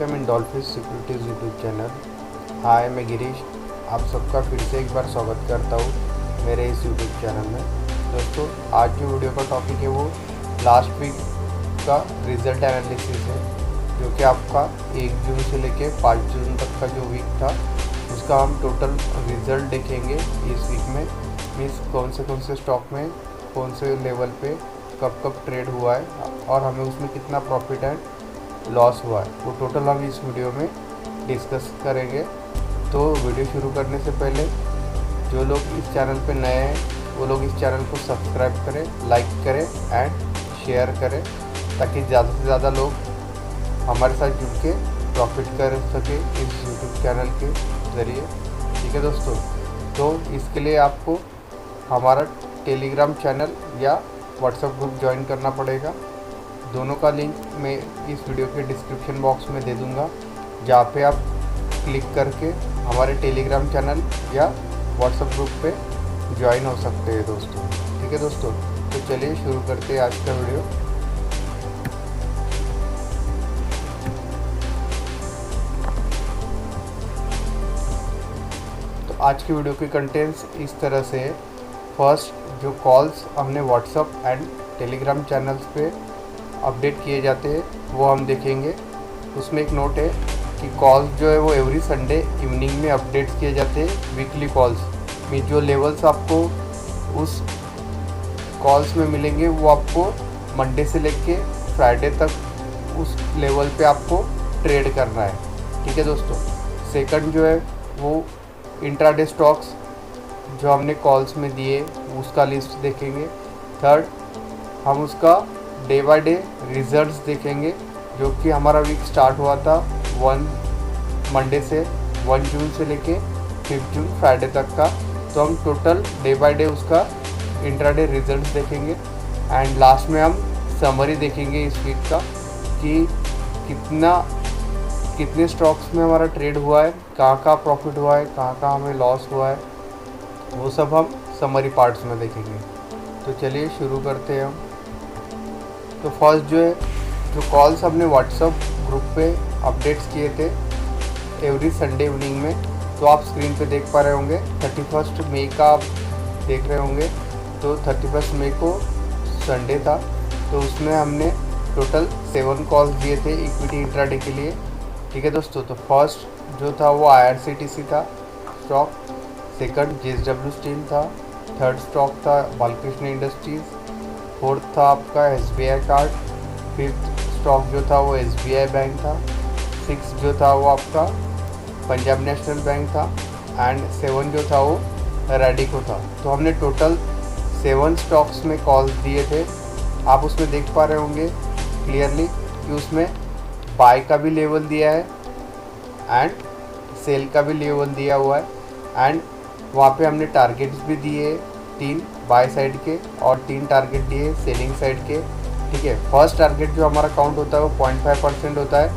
Welcome in Dolphin Securities YouTube channel. Hi, मैं गिरीश आप सबका फिर से एक बार स्वागत करता हूँ मेरे इस यूट्यूब चैनल में। दोस्तों, आज जो वीडियो का टॉपिक है वो लास्ट वीक का रिज़ल्ट एनालिसिस है, जो कि आपका 1 जून से लेके 5 जून तक का जो वीक था उसका हम टोटल रिज़ल्ट देखेंगे इस वीक में। मीन्स कौन से स्टॉक में कौन से लेवल पे कब ट्रेड हुआ है और हमें उसमें कितना प्रॉफिट एंड लॉस हुआ है, वो टोटल हम इस वीडियो में डिस्कस करेंगे। तो वीडियो शुरू करने से पहले जो लोग इस चैनल पे नए हैं वो लोग इस चैनल को सब्सक्राइब करें, लाइक करें एंड शेयर करें, ताकि ज़्यादा से ज़्यादा लोग हमारे साथ जुड़ के प्रॉफिट कर सके इस यूट्यूब चैनल के ज़रिए। ठीक है दोस्तों, तो इसके लिए आपको हमारा टेलीग्राम चैनल या व्हाट्सएप ग्रुप ज्वाइन करना पड़ेगा। दोनों का लिंक मैं इस वीडियो के डिस्क्रिप्शन बॉक्स में दे दूंगा, जहाँ पे आप क्लिक करके हमारे टेलीग्राम चैनल या व्हाट्सएप ग्रुप पे ज्वाइन हो सकते हैं दोस्तों। ठीक है दोस्तों, तो चलिए शुरू करते हैं आज का वीडियो। तो आज की वीडियो के कंटेंट्स इस तरह से है। फर्स्ट, जो कॉल्स हमने व्हाट्सएप एंड टेलीग्राम चैनल्स पे अपडेट किए जाते हैं वो हम देखेंगे। उसमें एक नोट है कि कॉल्स जो है वो एवरी संडे इवनिंग में अपडेट्स किए जाते हैं। वीकली कॉल्स में जो लेवल्स आपको उस कॉल्स में मिलेंगे वो आपको मंडे से लेके फ्राइडे तक उस लेवल पे आपको ट्रेड करना है। ठीक है दोस्तों। सेकंड जो है वो इंट्राडे स्टॉक्स जो हमने कॉल्स में दिए उसका लिस्ट देखेंगे। थर्ड, हम उसका डे बाय डे रिजल्ट्स देखेंगे, जो कि हमारा वीक स्टार्ट हुआ था मंडे से 1 जून से लेके 5 जून फ्राइडे तक का। तो हम टोटल डे बाय डे उसका इंट्राडे रिजल्ट्स देखेंगे। एंड लास्ट में हम समरी देखेंगे इस वीक का कि कितने स्टॉक्स में हमारा ट्रेड हुआ है, कहाँ प्रॉफिट हुआ है, कहाँ हमें लॉस हुआ है, वो सब हम समरी पार्ट्स में देखेंगे। तो चलिए शुरू करते हैं हम। तो फर्स्ट जो कॉल्स हमने व्हाट्सएप ग्रुप पे अपडेट्स किए थे एवरी संडे इवनिंग में, तो आप स्क्रीन पे देख पा रहे होंगे। 31 मई का आप देख रहे होंगे। तो 31 मई को संडे था, तो उसमें हमने टोटल 7 कॉल्स दिए थे इक्विटी इंट्राडे के लिए। ठीक है दोस्तों। तो फर्स्ट जो था वो IRCTC था स्टॉक। सेकंड JSW स्टील था। थर्ड स्टॉक था बालकृष्ण इंडस्ट्रीज़। फोर्थ था आपका SBI कार्ड। फिफ्थ स्टॉक जो था वो SBI बैंक था। सिक्स जो था वो आपका पंजाब नेशनल बैंक था। एंड 7 जो था वो रैडिको था। तो हमने टोटल 7 स्टॉक्स में कॉल्स दिए थे। आप उसमें देख पा रहे होंगे क्लियरली कि उसमें बाय का भी लेवल दिया है एंड सेल का भी लेवल दिया हुआ है। एंड वहाँ पे हमने टारगेट्स भी दिए 3 बाय साइड के और 3 टारगेट दिए सेलिंग साइड के। ठीक है। फर्स्ट टारगेट जो हमारा काउंट होता है वो 0.5% होता है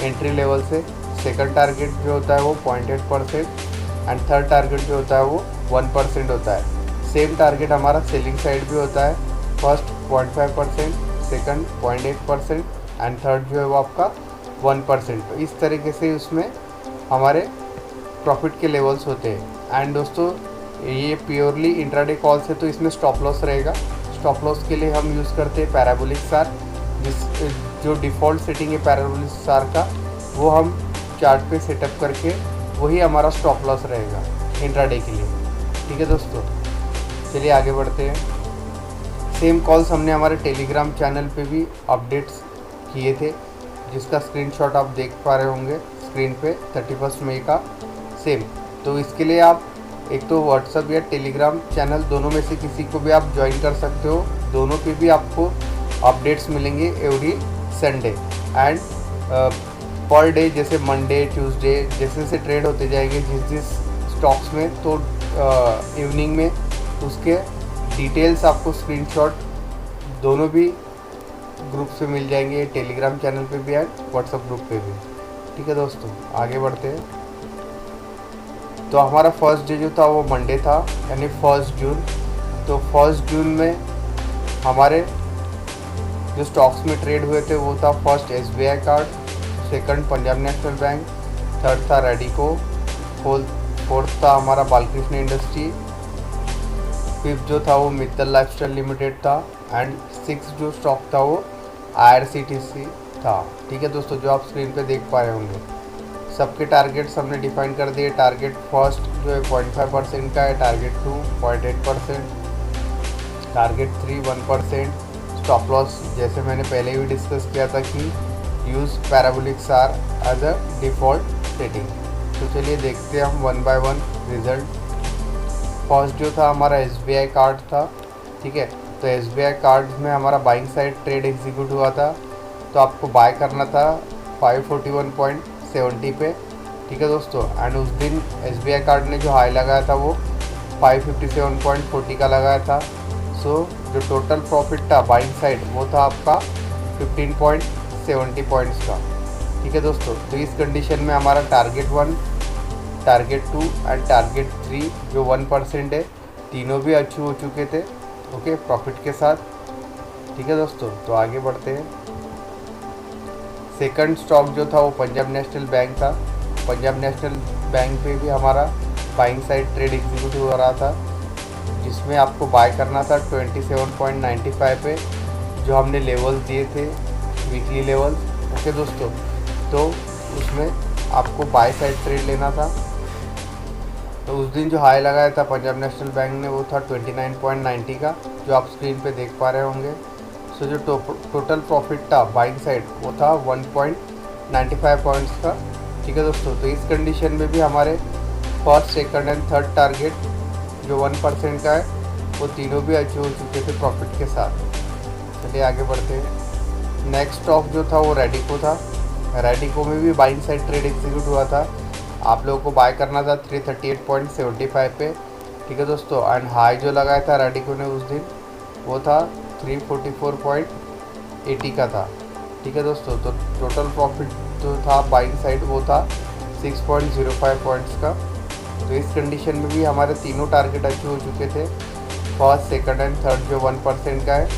एंट्री लेवल से। सेकंड टारगेट जो होता है वो 0.8% एंड थर्ड टारगेट जो होता है वो 1% होता है। सेम टारगेट हमारा सेलिंग साइड भी होता है। फर्स्ट 0.5%, सेकंड 0.8% एंड थर्ड जो है वो आपका 1%। तो इस तरीके से उसमें हमारे प्रॉफिट के लेवल्स होते हैं। एंड दोस्तों, ये प्योरली इंट्राडे कॉल्स है, तो इसमें स्टॉप लॉस रहेगा। स्टॉप लॉस के लिए हम यूज़ करते हैं पैराबोलिक सार, जो डिफ़ॉल्ट सेटिंग है पैराबोलिक सार का, वो हम चार्ट पे सेटअप करके वही हमारा स्टॉप लॉस रहेगा इंट्राडे के लिए। ठीक है दोस्तों, चलिए आगे बढ़ते हैं। सेम कॉल्स हमने हमारे टेलीग्राम चैनल पे भी अपडेट्स किए थे, जिसका स्क्रीनशॉट आप देख पा रहे होंगे स्क्रीन पे 31 मई का सेम। तो इसके लिए आप एक तो व्हाट्सएप या टेलीग्राम चैनल दोनों में से किसी को भी आप ज्वाइन कर सकते हो। दोनों पे भी आपको अपडेट्स मिलेंगे every Sunday and per day, जैसे मंडे ट्यूसडे जैसे जैसे ट्रेड होते जाएंगे जिस स्टॉक्स में, तो इवनिंग में उसके डिटेल्स आपको स्क्रीनशॉट दोनों भी ग्रुप से मिल जाएंगे, टेलीग्राम चैनल पे भी एंड व्हाट्सएप ग्रुप पे भी। ठीक है दोस्तों, आगे बढ़ते हैं। तो हमारा फर्स्ट डे जो था वो मंडे था, यानी 1 जून। तो 1 जून में हमारे जो स्टॉक्स में ट्रेड हुए थे वो था first SBI card, second Punjab national bank, third था रेडिको, फोर्थ था हमारा बालकृष्ण इंडस्ट्री, फिफ्थ जो था वो मित्तल लाइफस्टाइल लिमिटेड था एंड सिक्स जो स्टॉक था वो IRCTC था। ठीक है दोस्तों, जो आप स्क्रीन पे देख पा रहे होंगे। सबके टारगेट्स हमने डिफाइन कर दिए। टारगेट फर्स्ट जो है 0.5% का है, टारगेट 2 0.8%, टारगेट 3 1%, स्टॉप लॉस जैसे मैंने पहले भी डिस्कस किया था कि use parabolics are as a default setting. तो चलिए देखते हैं हम one by one result. First जो था हमारा SBI कार्ड था। ठीक है, तो SBI कार्ड में हमारा बाइंग साइड ट्रेड एग्जीक्यूट हुआ था, तो आपको बाय करना था 541.70 पे। ठीक है दोस्तों, एंड उस दिन SBI कार्ड ने जो हाई लगाया था वो 557.40 का लगाया था। सो जो टोटल प्रॉफिट था बाइंग साइड वो था आपका 15.70 पॉइंट्स का। ठीक है दोस्तों, तो इस कंडीशन में हमारा टारगेट 1, टारगेट 2 एंड टारगेट 3 जो 1% है, तीनों भी अचीव हो चुके थे ओके प्रॉफिट के साथ। ठीक है दोस्तों, तो आगे बढ़ते हैं। सेकंड स्टॉक जो था वो पंजाब नेशनल बैंक था। पंजाब नेशनल बैंक पे भी हमारा बाइंग साइड ट्रेड एग्जीक्यूट हो रहा था, जिसमें आपको बाय करना था 27.95 पे, जो हमने लेवल्स दिए थे वीकली लेवल्स। ओके दोस्तों, तो उसमें आपको बाय साइड ट्रेड लेना था। तो उस दिन जो हाई लगाया था पंजाब नेशनल बैंक ने वो था 29.90 का, जो आप स्क्रीन पे देख पा रहे होंगे। सो जो टोटल प्रॉफिट था बाइंग साइड वो था 1.95 पॉइंट्स का। ठीक है दोस्तों, तो इस कंडीशन में भी हमारे first second and third target जो 1% का है वो तीनों भी अचीव हो चुके थे प्रॉफिट के साथ। चलिए आगे बढ़ते हैं। नेक्स्ट स्टॉक जो था वो रेडिको था। रेडिको में भी बाइंग साइड ट्रेड एग्जीक्यूट हुआ था। आप लोगों को बाय करना था 338.75 पे। ठीक है दोस्तों, एंड हाई जो लगाया था रेडिको ने उस दिन वो था 344.80 का था। ठीक है दोस्तों, तो टोटल प्रॉफिट जो था बाइंग साइड वो था 6.05 पॉइंट्स का। तो इस कंडीशन में भी हमारे तीनों टारगेट अचीव हो चुके थे। फर्स्ट सेकंड एंड थर्ड जो 1% का है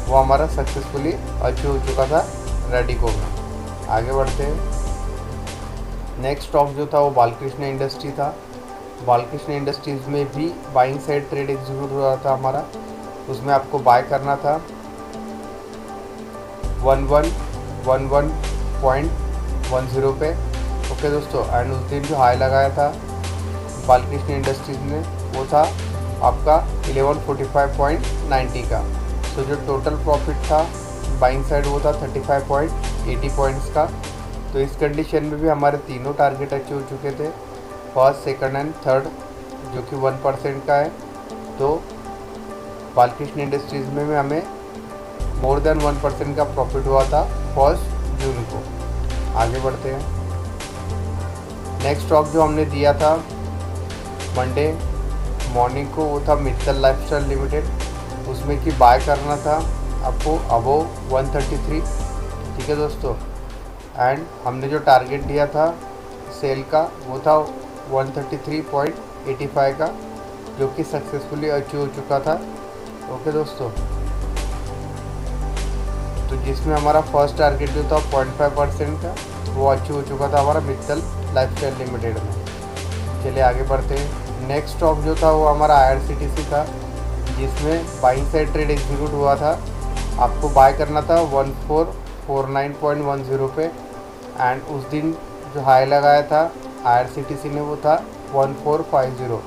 वो हमारा सक्सेसफुली अचीव हो चुका था रेडिको में। आगे बढ़ते हैं। नेक्स्ट स्टॉक जो था वो बालकृष्ण इंडस्ट्री था। बालकृष्ण इंडस्ट्रीज़ में भी बाइंग साइड ट्रेड एग्जीक्यूट हो रहा था हमारा। उसमें आपको बाय करना था 1111.10 पे। ओके दोस्तों, एंड उस दिन जो हाई लगाया था बालकृष्ण इंडस्ट्रीज़ ने वो था आपका 1145.90 का। तो जो टोटल प्रॉफिट था बाइंग साइड वो था 35.80 पॉइंट्स का। तो इस कंडीशन में भी हमारे तीनों टारगेट अचीव हो चुके थे, फर्स्ट सेकंड एंड थर्ड जो कि 1% का है। तो बालकृष्ण इंडस्ट्रीज़ में भी हमें मोर देन 1% का प्रॉफिट हुआ था 1 जून को। आगे बढ़ते हैं। नेक्स्ट स्टॉक जो हमने दिया था मंडे मॉर्निंग को वो था मित्तल लाइफस्टाइल लिमिटेड। उसमें कि बाय करना था आपको अबोव 133। ठीक है दोस्तों, एंड हमने जो टारगेट दिया था सेल का वो था 133.85 का, जो कि सक्सेसफुली अचीव हो चुका था। ओके दोस्तों, तो जिसमें हमारा फर्स्ट टारगेट जो था 0.5% का वो अचीव हो चुका था हमारा मित्तल लाइफस्टाइल लिमिटेड में। चलिए आगे बढ़ते हैं। नेक्स्ट स्टॉक जो था वो हमारा IRCTC था, जिसमें बाइंग साइड ट्रेड एग्जीक्यूट हुआ था। आपको बाय करना था 1449.10 पे, एंड उस दिन जो हाई लगाया था IRCTC ने वो था 1450।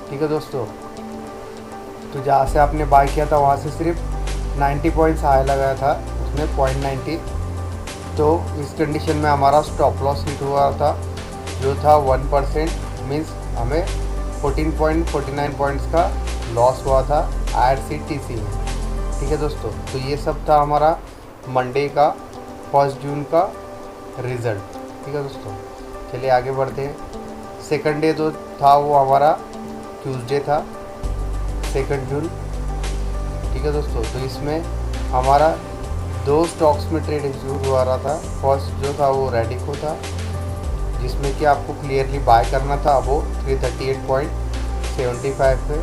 ठीक है दोस्तों, तो जहाँ से आपने बाय किया था वहाँ से सिर्फ 90 पॉइंट्स हाई लगाया था उसने 0.90। तो इस कंडीशन में हमारा स्टॉप लॉस हिट हुआ था जो था 1%, मीन्स हमें 14.49 पॉइंट्स का लॉस हुआ था IRCTC में। ठीक है दोस्तों, तो ये सब था हमारा मंडे का 1 जून का रिज़ल्ट। ठीक है दोस्तों, चलिए आगे बढ़ते हैं। सेकंड डे जो था वो हमारा ट्यूसडे था 2 जून। ठीक है दोस्तों, तो इसमें हमारा 2 स्टॉक्स में ट्रेड एग्जीक्यूट हुआ रहा था। फर्स्ट जो था वो रेडिको था, जिसमें कि आपको क्लियरली बाय करना था वो 338.75 पे,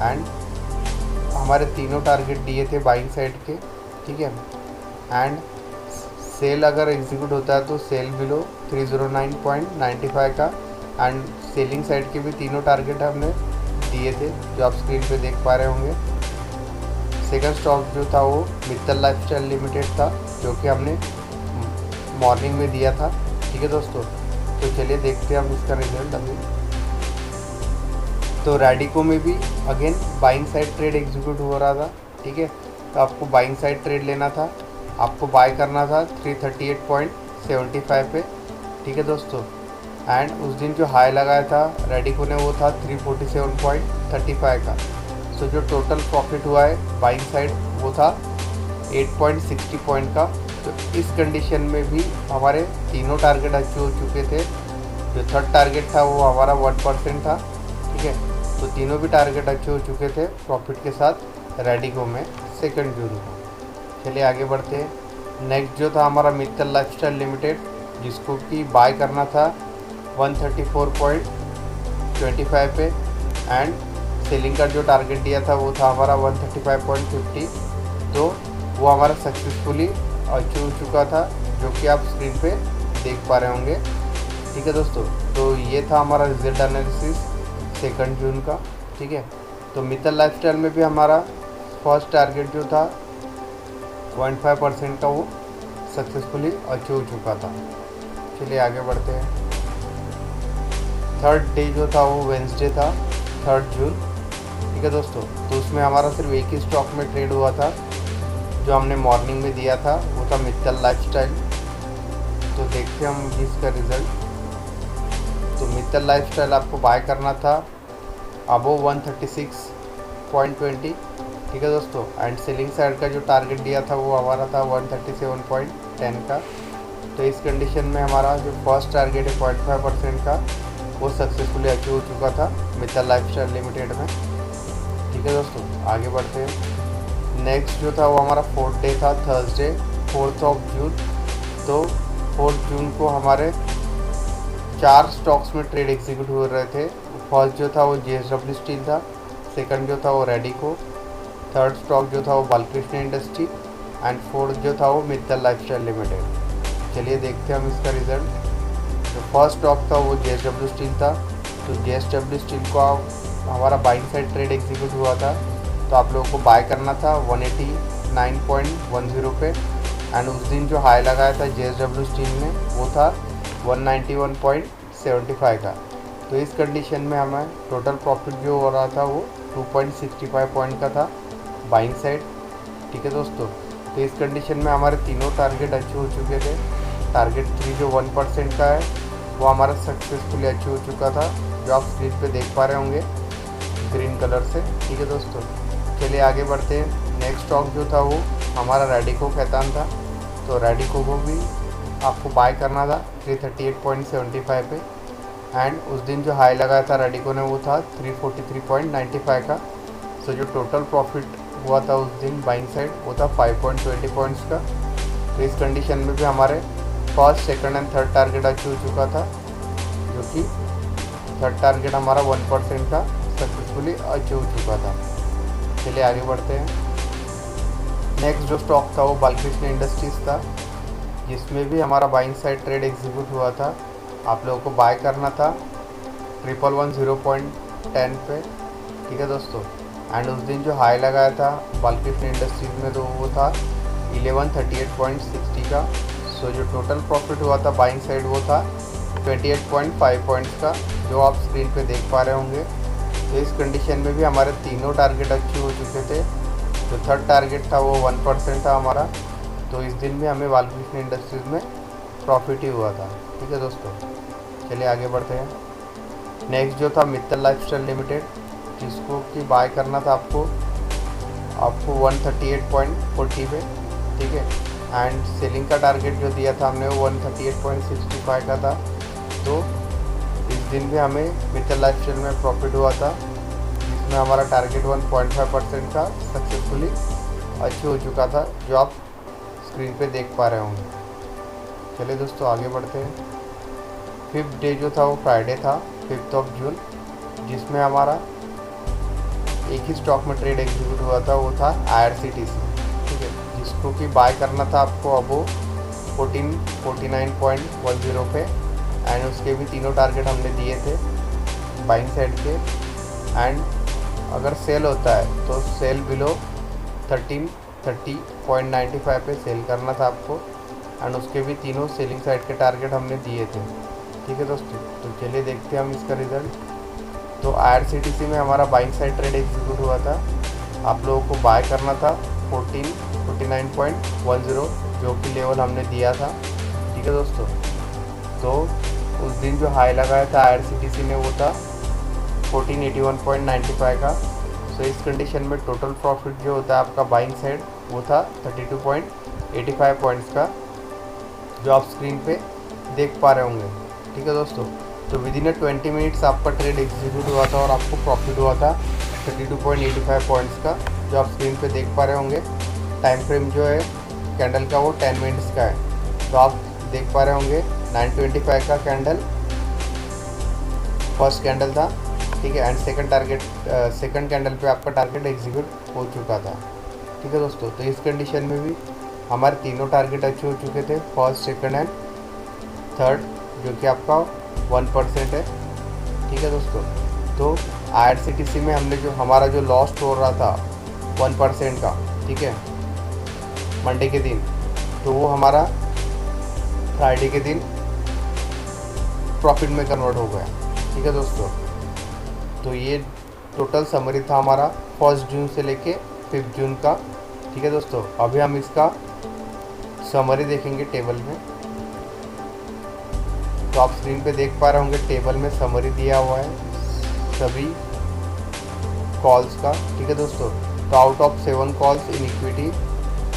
एंड हमारे तीनों टारगेट दिए थे बाइंग साइड के। ठीक है, एंड सेल अगर एग्जीक्यूट होता है तो सेल बिलो 309.95 का, एंड सेलिंग साइड के भी तीनों टारगेट हमने दिए थे जो आप स्क्रीन पे देख पा रहे होंगे। सेकंड स्टॉक जो था वो मित्तल लाइफस्टाइल लिमिटेड था, जो कि हमने मॉर्निंग में दिया था। ठीक है दोस्तों, तो चलिए देखते हैं हम इसका रिजल्ट अभी। तो रैडिको में भी again buying side trade execute हो रहा था। ठीक है, तो आपको बाइंग साइड ट्रेड लेना था, आपको बाय करना था 338.75 पे। ठीक है दोस्तों, एंड उस दिन जो हाई लगाया था रैडिको ने वो था 347.35 का। सो जो टोटल प्रॉफिट हुआ है बाइंग साइड वो था 8.60 पॉइंट का। तो इस कंडीशन में भी हमारे तीनों टारगेट अचीव हो चुके थे। जो थर्ड टारगेट था वो हमारा 1% था। ठीक है, तो तीनों भी टारगेट अचीव हो चुके थे प्रॉफिट के साथ रैडिको में 2 जून को। चलिए आगे बढ़ते हैं। नेक्स्ट जो था हमारा मित्तल लाइफस्टाइल लिमिटेड, जिसको कि बाय करना था 134.25 पे, एंड सेलिंग का जो टारगेट दिया था वो था हमारा 135.50। तो वो हमारा सक्सेसफुली अचीव हो चुका था, जो कि आप स्क्रीन पे देख पा रहे होंगे। ठीक है दोस्तों, तो ये था हमारा रिजल्ट एनालिसिस 2 जून का। ठीक है, तो मित्तल लाइफस्टाइल में भी हमारा फर्स्ट टारगेट जो था 0.5% का वो सक्सेसफुली अचीव हो चुका था। चलिए आगे बढ़ते हैं। थर्ड डे जो था वो वेंसडे था, 3 जून। ठीक है दोस्तों, तो उसमें हमारा सिर्फ एक ही स्टॉक में ट्रेड हुआ था जो हमने मॉर्निंग में दिया था, वो था मित्तल लाइफस्टाइल। तो देखते हैं हम इसका रिज़ल्ट। तो मित्तल लाइफस्टाइल आपको बाय करना था अबोव 136.20। ठीक है दोस्तों, एंड सेलिंग साइड का जो टारगेट दिया था वो हमारा था 137.10 का। तो इस कंडीशन में हमारा जो फर्स्ट टारगेट है 0.5% का वो सक्सेसफुली अचीव हो चुका था मित्तल लाइफस्टाइल लिमिटेड में। ठीक है दोस्तों, आगे बढ़ते हैं। नेक्स्ट जो था वो हमारा 4th डे था, थर्सडे 4 जून। तो 4 जून को हमारे 4 स्टॉक्स में ट्रेड एग्जीक्यूट हो रहे थे। फर्स्ट जो था वो JSW स्टील था, सेकंड जो था वो रैडिको, थर्ड स्टॉक जो था वो बालकृष्ण इंडस्ट्री, एंड फोर्थ जो था वो मित्तल लाइफस्टाइल लिमिटेड। चलिए देखते हैं हम इसका रिज़ल्ट। जो फर्स्ट स्टॉक था वो JSW स्टील था। तो JSW स्टील को हमारा बाइंग साइड ट्रेड एग्जीक्यूट हुआ था, तो आप लोगों को बाय करना था 189.10 पे, एंड उस दिन जो हाई लगाया था JSW स्टील ने वो था 191.75 का। तो इस कंडीशन में हमें टोटल प्रॉफिट जो हो रहा था वो 2.65 पॉइंट का था बाइंग साइड। ठीक है दोस्तों, तो इस कंडीशन में हमारे तीनों टारगेट अचीव हो चुके थे। टारगेट 3 जो 1% का है वो हमारा सक्सेसफुली अचीव हो चुका था, जो आप स्क्रीन पे देख पा रहे होंगे ग्रीन कलर से। ठीक है दोस्तों, चलिए आगे बढ़ते हैं। नेक्स्ट स्टॉक जो था वो हमारा रैडिको खैतान था। तो रैडिको को भी आपको बाय करना था 338.75 पे, एंड उस दिन जो हाई लगाया था रैडिको ने वो था 343.95 का। सो जो टोटल प्रॉफिट हुआ था उस दिन बाइंग साइड वो था 5.20 पॉइंट्स का। तो इस कंडीशन में भी हमारे first, second and third target achieve हो चुका था, जो कि थर्ड टारगेट हमारा 1% का सक्सेसफुली अचीव हो चुका था। चलिए आगे बढ़ते हैं। नेक्स्ट जो स्टॉक था वो बालकृष्ण इंडस्ट्रीज़ था, जिसमें भी हमारा बाइंग साइड ट्रेड एग्जीक्यूट हुआ था। आप लोगों को बाय करना था 1110 पे। ठीक है दोस्तों, एंड उस दिन जो हाई लगाया था बालकृष्ण इंडस्ट्रीज़ में तो वो था 1138.60 का। सो जो टोटल प्रॉफिट हुआ था बाइंग साइड वो था 28.5 पॉइंट्स का, जो आप स्क्रीन पे देख पा रहे होंगे। तो इस कंडीशन में भी हमारे तीनों टारगेट अचीव हो चुके थे। जो थर्ड टारगेट था वो 1% था हमारा। तो इस दिन भी हमें बालकृष्ण इंडस्ट्रीज़ में प्रॉफिट ही हुआ था। ठीक है दोस्तों, चलिए आगे बढ़ते हैं। नेक्स्ट जो था मित्तल लाइफस्टाइल लिमिटेड, जिसको कि बाय करना था आपको 138.40 पे। ठीक है, एंड सेलिंग का टारगेट जो दिया था हमने वो 138.65 का था। तो इस दिन भी हमें मित्तल लाइफस्टाइल में प्रॉफिट हुआ था, जिसमें हमारा टारगेट 1.5% का सक्सेसफुली अचीव हो चुका था, जो आप स्क्रीन पे देख पा रहे होंगे। चलिए दोस्तों आगे बढ़ते हैं। 5th डे जो था वो फ्राइडे था, 5 जून, जिसमें हमारा एक ही स्टॉक में ट्रेड एग्जीक्यूट हुआ था, वो था IRCTC। ठीक है, जिसको कि बाय करना था आपको अबो 1449.10 पे, एंड उसके भी तीनों टारगेट हमने दिए थे बाइंग साइड के। एंड अगर सेल होता है तो सेल बिलो 1330.95 पे सेल करना था आपको, एंड उसके भी तीनों सेलिंग साइड के टारगेट हमने दिए थे। ठीक है दोस्तों, तो चलिए देखते हैं हम इसका रिज़ल्ट। तो IRCTC में हमारा बाइंग साइड ट्रेड एग्जीक्यूट हुआ था। आप लोगों को बाय करना था 1449.10, जो कि लेवल हमने दिया था। ठीक है दोस्तों, तो उस दिन जो हाई लगाया था IRCTC ने वो था 1481.95 का। सो इस कंडीशन में टोटल प्रॉफिट जो होता है आपका बाइंग साइड वो था 32.85 पॉइंट्स का, जो आप स्क्रीन पे देख पा रहे होंगे। ठीक है दोस्तों, तो विद इन 20 मिनट्स आपका ट्रेड एग्जीक्यूट हुआ था और आपको प्रॉफिट हुआ था 32.85 पॉइंट्स का, जो आप स्क्रीन पे देख पा रहे होंगे। टाइम फ्रेम जो है कैंडल का वो 10 मिनट्स का है, तो आप देख पा रहे होंगे 925 का कैंडल फर्स्ट कैंडल था। ठीक है, एंड सेकंड कैंडल पे आपका टारगेट एग्जीक्यूट हो चुका था। ठीक है दोस्तों, तो इस कंडीशन में भी हमारे तीनों टारगेट अचीव हो चुके थे, फर्स्ट, सेकंड एंड थर्ड, जो कि आपका 1% है। ठीक है दोस्तों, तो IRCTC में हमने जो हमारा जो लॉस हो रहा था 1% का, ठीक है, मंडे के दिन, तो वो हमारा फ्राइडे के दिन प्रॉफिट में कन्वर्ट हो गया। ठीक है दोस्तों, तो ये टोटल समरी था हमारा 1 जून से लेके 5 जून का। ठीक है दोस्तों, अभी हम इसका समरी देखेंगे टेबल में। तो आप स्क्रीन पे देख पा रहे होंगे टेबल में समरी दिया हुआ है सभी कॉल्स का। ठीक है दोस्तों, तो out of 7 calls in equity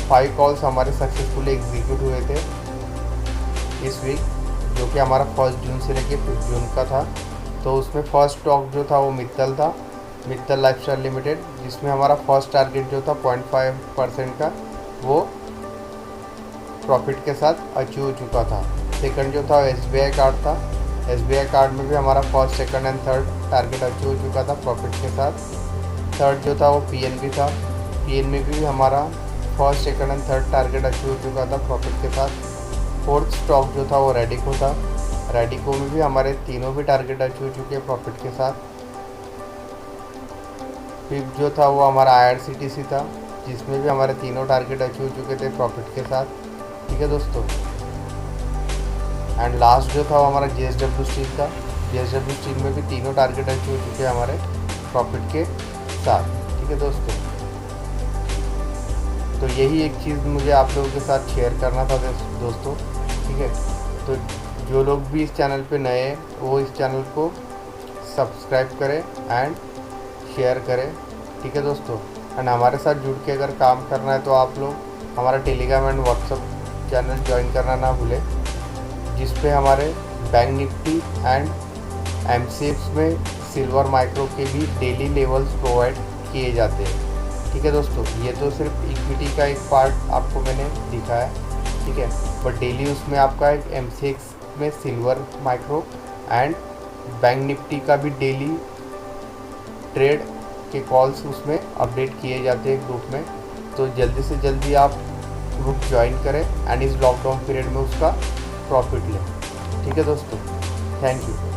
5 calls हमारे सक्सेसफुली एग्जीक्यूट हुए थे इस वीक, जो कि हमारा 1 जून से लेके 5 जून का था। तो उसमें फर्स्ट स्टॉक जो था वो मित्तल था, मित्तल लाइफस्टाइल लिमिटेड, जिसमें हमारा फर्स्ट टारगेट जो था 0.5% का वो प्रॉफिट के साथ अचीव हो चुका था। सेकंड जो था SBI कार्ड था, SBI कार्ड में भी हमारा first, second and third target achieve हो चुका था प्रॉफिट के साथ। थर्ड जो था वो PNB था, PNB भी हमारा first, second and third target achieve हो चुका था प्रॉफिट के साथ। फोर्थ स्टॉक जो था वो रेडिको था, रेडिको में भी हमारे तीनों भी टारगेट अचीव हो चुके हैं प्रॉफिट के साथ। फिफ्थ जो था वो हमारा IRCTC था, जिसमें भी हमारे तीनों टारगेट अचीव हो चुके थे प्रॉफिट के साथ। ठीक है दोस्तों, एंड लास्ट जो था वो हमारा JSW स्टील था, JSW स्टील में भी तीनों टारगेट अचीव हो चुके हैं हमारे प्रॉफिट के साथ। ठीक है दोस्तों, तो यही एक चीज़ मुझे आप लोगों के साथ शेयर करना था दोस्तों। ठीक है, तो जो लोग भी इस चैनल पे नए हैं वो इस चैनल को सब्सक्राइब करें एंड शेयर करें। ठीक है दोस्तों, एंड हमारे साथ जुड़ के अगर काम करना है तो आप लोग हमारा Telegram and WhatsApp channel join करना ना भूलें, जिस पे हमारे बैंक निफ्टी एंड MCX में सिल्वर माइक्रो के भी डेली लेवल्स प्रोवाइड किए जाते हैं। ठीक है दोस्तों, ये तो सिर्फ इक्विटी का एक पार्ट आपको मैंने दिखाया है, ठीक है, बट डेली उसमें आपका एक MCX में silver micro and bank Nifty का भी डेली ट्रेड के कॉल्स उसमें अपडेट किए जाते हैं ग्रुप में। तो जल्दी से जल्दी आप ग्रुप ज्वाइन करें एंड इस लॉकडाउन पीरियड में उसका प्रॉफिट लें। ठीक है दोस्तों, थैंक यू।